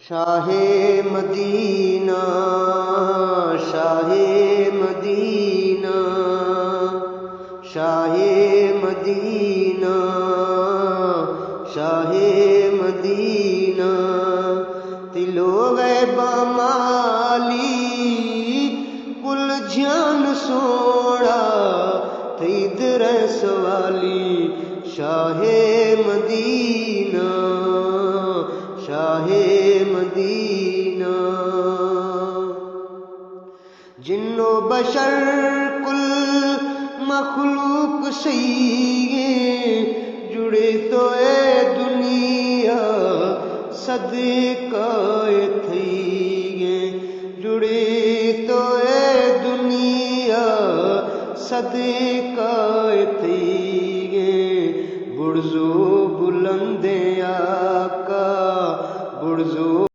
شاہ مدینہ شاہ مدینہ شاہ مدینہ شاہ مدینہ تلو غیبہ مالی کل جان سوڑا تھید رس والی شاہ مدینہ شاہ مدینہ جن و بشر کل مخلوق سیے جڑے تو اے دنیا صدقہ تھئیے جڑے تو اے دنیا صدقہ تھئیے